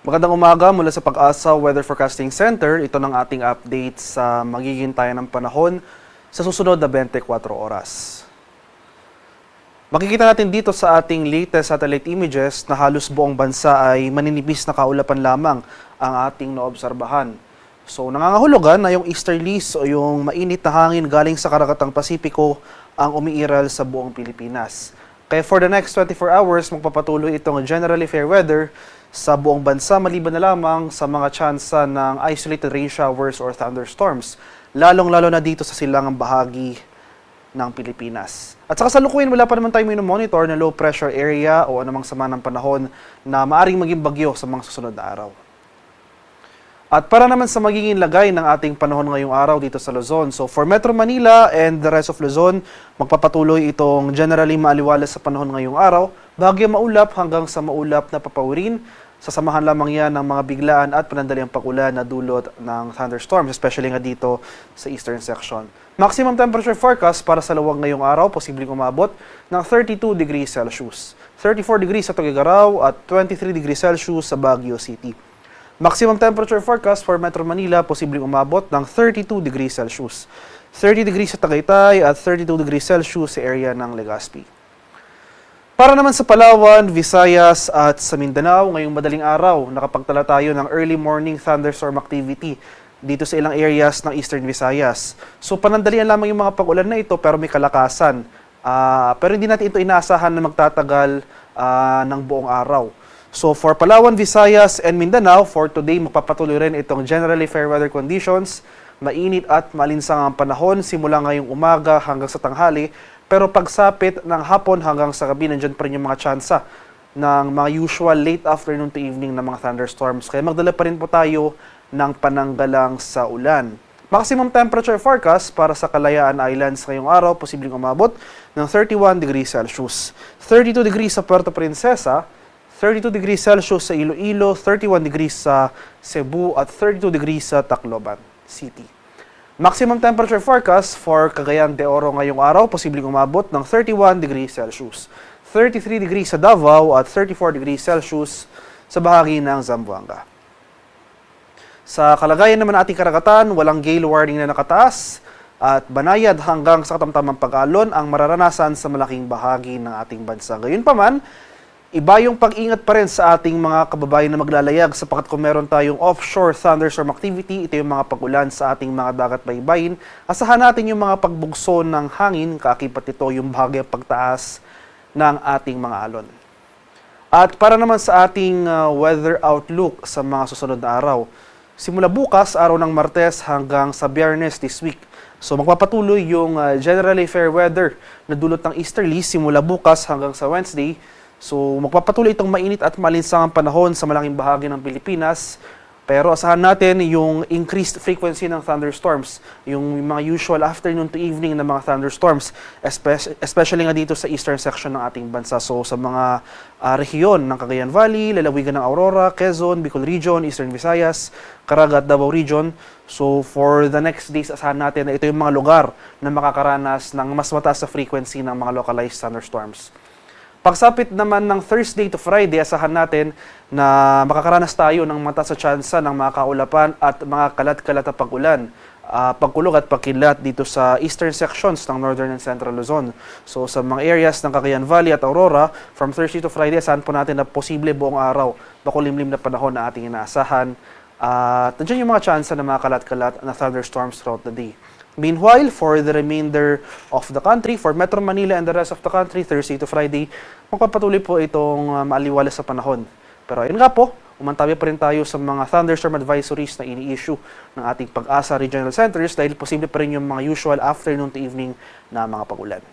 Magandang umaga mula sa Pag-asa Weather Forecasting Center. Ito ng ating update sa magiging tayo ng panahon sa susunod na 24 oras. Makikita natin dito sa ating latest satellite images na halos buong bansa ay maninipis na kaulapan lamang ang ating naobserbahan. So nangangahulugan na yung easterlies o yung mainit na hangin galing sa karagatang Pasipiko ang umiiral sa buong Pilipinas. Kaya for the next 24 hours, magpapatuloy itong generally fair weather sa buong bansa maliban na lamang sa mga tsansa ng isolated rain showers or thunderstorms, lalong-lalo na dito sa silangang bahagi ng Pilipinas. At sa kasalukuyan, wala pa naman tayo monitor na low pressure area o anumang sama ng panahon na maaring maging bagyo sa mga susunod na araw. At para naman sa magiging lagay ng ating panahon ngayong araw dito sa Luzon. So for Metro Manila and the rest of Luzon, magpapatuloy itong generally maaliwalas sa panahon ngayong araw, bahagya maulap hanggang sa maulap na papawirin. Sasamahan lamang yan ng mga biglaan at panandaliang pag-ulan na dulot ng thunderstorms, especially nga dito sa eastern section. Maximum temperature forecast para sa Lawag ngayong araw, posibleng umabot ng 32 degrees Celsius. 34 degrees sa Tuguegarao at 23 degrees Celsius sa Baguio City. Maximum temperature forecast for Metro Manila, posibleng umabot ng 32 degrees Celsius. 30 degrees sa Tagaytay at 32 degrees Celsius sa area ng Legazpi. Para naman sa Palawan, Visayas at sa Mindanao, ngayong madaling araw, nakapagtala tayo ng early morning thunderstorm activity dito sa ilang areas ng Eastern Visayas. So panandalian lamang yung mga pag-ulan na ito pero may kalakasan. Pero hindi natin ito inaasahan na magtatagal ng buong araw. So for Palawan, Visayas, and Mindanao, for today, magpapatuloy rin itong generally fair weather conditions. Mainit at malinsang ang panahon simula ngayong umaga hanggang sa tanghali. Pero pagsapit ng hapon hanggang sa gabi, nandyan pa rin yung mga tsansa ng mga usual late afternoon to evening na mga thunderstorms. Kaya magdala pa rin po tayo ng pananggalang sa ulan. Maximum temperature forecast para sa Kalayaan Islands ngayong araw, posibleng umabot ng 31 degrees Celsius. 32 degrees sa Puerto Princesa, 32 degrees Celsius sa Iloilo, 31 degrees sa Cebu at 32 degrees sa Tacloban City. Maximum temperature forecast for Cagayan de Oro ngayong araw, posibleng umabot ng 31 degrees Celsius. 33 degrees sa Davao at 34 degrees Celsius sa bahagi ng Zamboanga. Sa kalagayan naman ating karagatan, walang gale warning na nakataas at banayad hanggang sa katamtamang pag-alon ang mararanasan sa malaking bahagi ng ating bansa. Gayunpaman, iba yung pag-ingat pa rin sa ating mga kababayan na maglalayag sapagkat kung meron tayong offshore thunderstorm activity, ito yung mga pag-ulan sa ating mga dagat baybayin. Asahan natin yung mga pagbugso ng hangin, kaakibat ito yung bahagyang pagtaas ng ating mga alon. At para naman sa ating weather outlook sa mga susunod na araw, simula bukas, araw ng Martes hanggang sa Biyernes this week. So magpapatuloy yung generally fair weather na dulot ng easterlies simula bukas hanggang sa Wednesday. So magpapatuloy itong mainit at malinsang ang panahon sa malaking bahagi ng Pilipinas. Pero asahan natin yung increased frequency ng thunderstorms, yung mga usual afternoon to evening na mga thunderstorms, especially nga dito sa eastern section ng ating bansa. So sa mga rehiyon ng Cagayan Valley, lalawigan ng Aurora, Quezon, Bicol Region, Eastern Visayas, Caraga at Davao Region. So for the next days, asahan natin na ito yung mga lugar na makakaranas ng mas mataas sa frequency ng mga localized thunderstorms. Pagsapit naman ng Thursday to Friday, asahan natin na makakaranas tayo ng mataas sa tsansa ng mga kaulapan at mga kalat-kalat na pag-ulan, pagkulog at pagkilat dito sa eastern sections ng Northern and Central Luzon. So sa mga areas ng Cagayan Valley at Aurora, from Thursday to Friday, asahan po natin na posible buong araw, makulimlim na panahon na ating inaasahan. Nandiyan yung mga tsansa ng mga kalat-kalat na thunderstorms throughout the day. Meanwhile, for the remainder of the country, for Metro Manila and the rest of the country, Thursday to Friday, magpapatuloy po itong maaliwalas sa panahon. Pero ayun nga po, umantabi pa rin tayo sa mga thunderstorm advisories na ini-issue ng ating Pag-asa Regional Centers dahil posible pa rin yung mga usual afternoon to evening na mga pag-ulan.